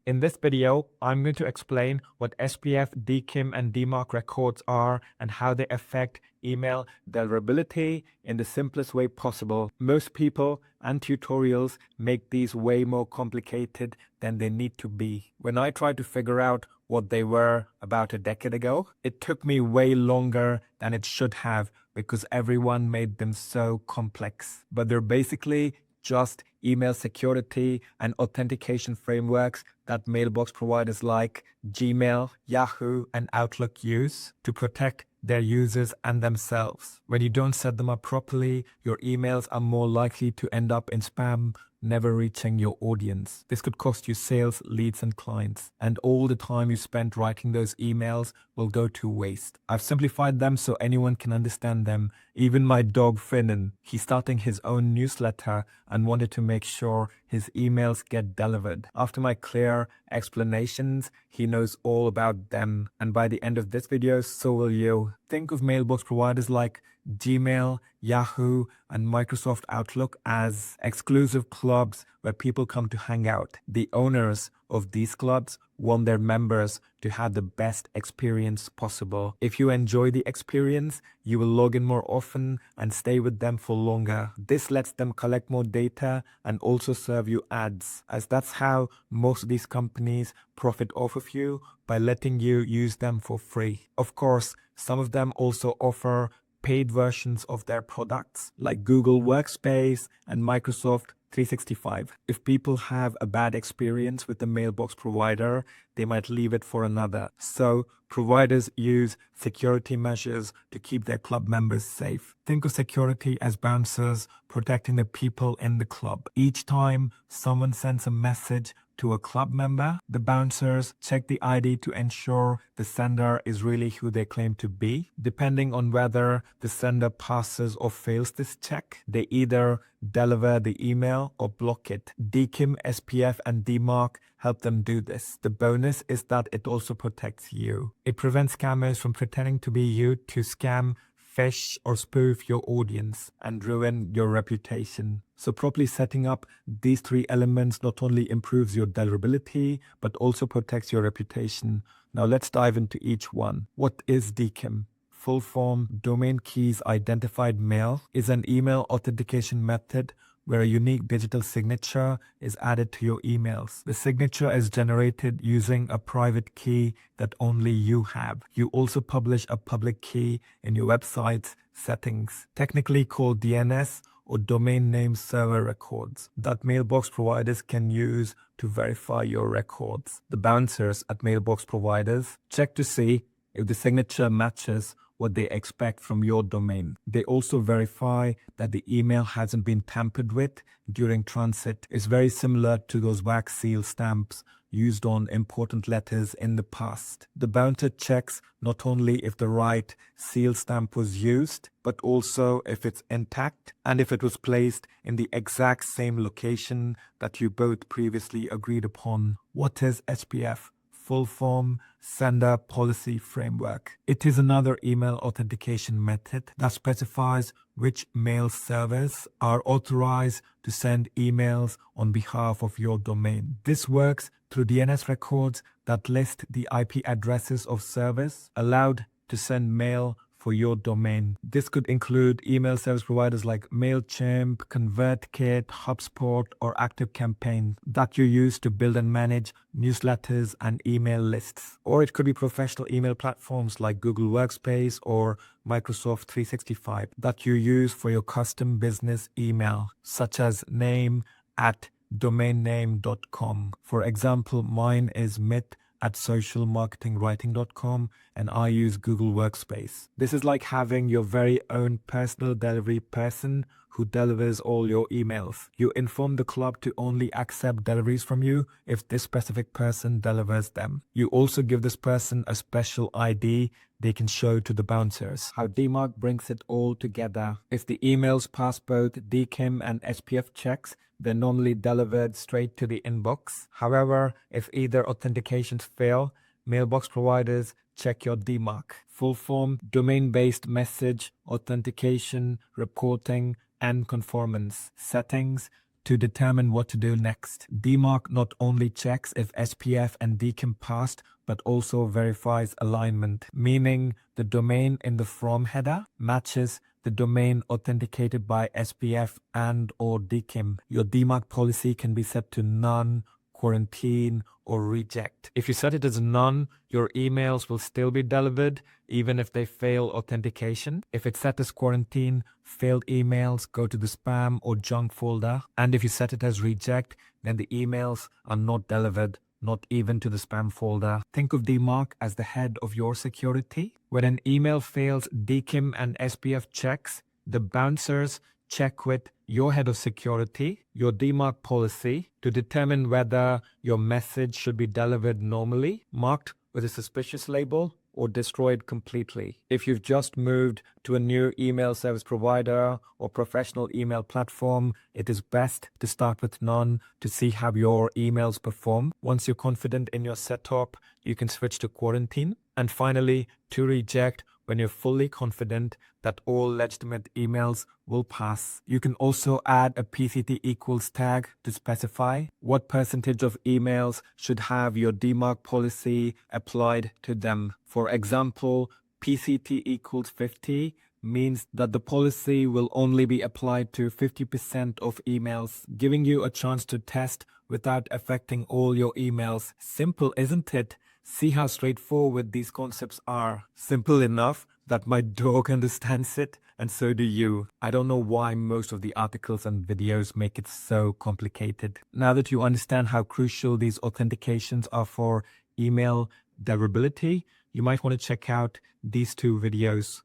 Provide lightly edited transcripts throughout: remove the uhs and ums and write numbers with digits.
In this video, I'm going to explain what SPF, DKIM, and DMARC records are and how they affect email deliverability in the simplest way possible. Most people and tutorials make these way more complicated than they need to be. When I tried to figure out what they were about a decade ago, it took me way longer than it should have because everyone made them so complex. But they're basically just email security and authentication frameworks that mailbox providers like Gmail, Yahoo, and Outlook use to protect their users and themselves. When you don't set them up properly, your emails are more likely to end up in spam, never reaching your audience. This could cost you sales, leads, and clients, and all the time you spent writing those emails will go to waste. I've simplified them so anyone can understand them. Even my dog Finnan, he's starting his own newsletter and wanted to make sure his emails get delivered. After my clear explanations, he knows all about them, and by the end of this video, so will you. Think of mailbox providers like Gmail, Yahoo, and Microsoft Outlook as exclusive clubs where people come to hang out. The owners of these clubs want their members to have the best experience possible. If you enjoy the experience, you will log in more often and stay with them for longer. This lets them collect more data and also serve you ads, as that's how most of these companies profit off of you, by letting you use them for free. Of course, some of them also offer paid versions of their products like Google Workspace and Microsoft 365. If people have a bad experience with the mailbox provider, they might leave it for another. So providers use security measures to keep their club members safe. Think of security as bouncers protecting the people in the club. Each time someone sends a message to a club member, the bouncers check the ID to ensure the sender is really who they claim to be. Depending on whether the sender passes or fails this check, they either deliver the email or block it. DKIM, SPF, and DMARC help them do this. The bonus is that it also protects you. It prevents scammers from pretending to be you to scam, phish, or spoof your audience and ruin your reputation. So properly setting up these three elements not only improves your deliverability, but also protects your reputation. Now let's dive into each one. What is DKIM? Full form, Domain Keys Identified Mail, is an email authentication method where a unique digital signature is added to your emails. The signature is generated using a private key that only you have. You also publish a public key in your website's settings, technically called DNS or Domain Name Server Records, that mailbox providers can use to verify your records. The bouncers at mailbox providers check to see if the signature matches what they expect from your domain. They also verify that the email hasn't been tampered with during transit. It's very similar to those wax seal stamps used on important letters in the past. The bouncer checks not only if the right seal stamp was used, but also if it's intact and if it was placed in the exact same location that you both previously agreed upon. What is SPF? Full form, Sender Policy Framework. It is another email authentication method that specifies which mail servers are authorized to send emails on behalf of your domain. This works through DNS records that list the IP addresses of servers allowed to send mail for your domain. This could include email service providers like MailChimp, ConvertKit, HubSpot, or ActiveCampaign that you use to build and manage newsletters and email lists. Or it could be professional email platforms like Google Workspace or Microsoft 365 that you use for your custom business email, such as name@domainname.com. For example, mine is Mitt at socialmarketingwriting.com, and I use Google Workspace. This is like having your very own personal delivery person who delivers all your emails. You inform the club to only accept deliveries from you if this specific person delivers them. You also give this person a special ID they can show to the bouncers. How DMARC brings it all together. If the emails pass both DKIM and SPF checks, they're normally delivered straight to the inbox. However, if either authentications fail, mailbox providers check your DMARC. Full form, domain-based message authentication, reporting, and conformance settings to determine what to do next. DMARC not only checks if SPF and DKIM passed, but also verifies alignment, meaning the domain in the from header matches the domain authenticated by SPF and or DKIM. Your DMARC policy can be set to none, quarantine, or reject. If you set it as none, your emails will still be delivered even if they fail authentication. If it's set as quarantine, failed emails go to the spam or junk folder. And if you set it as reject, then the emails are not delivered, not even to the spam folder. Think of DMARC as the head of your security. When an email fails DKIM and SPF checks, the bouncers check with your head of security, your DMARC policy, to determine whether your message should be delivered normally, marked with a suspicious label, or destroyed completely. If you've just moved to a new email service provider or professional email platform, it is best to start with none to see how your emails perform. Once you're confident in your setup, you can switch to quarantine. And finally, to reject when you're fully confident that all legitimate emails will pass. You can also add a PCT equals tag to specify what percentage of emails should have your DMARC policy applied to them. For example, PCT equals 50 means that the policy will only be applied to 50% of emails, giving you a chance to test without affecting all your emails. Simple, isn't it? See how straightforward these concepts are. Simple enough that my dog understands it, and so do you. I don't know why most of the articles and videos make it so complicated. Now that you understand how crucial these authentications are for email deliverability, you might want to check out these two videos.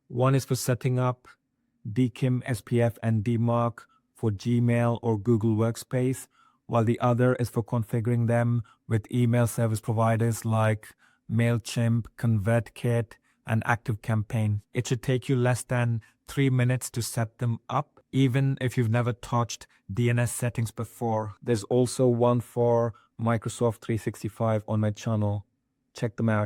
One is for setting up DKIM, SPF, and DMARC for Gmail or Google Workspace, while the other is for configuring them with email service providers like MailChimp, ConvertKit, and ActiveCampaign. It should take you less than 3 minutes to set them up, even if you've never touched DNS settings before. There's also one for Microsoft 365 on my channel. Check them out.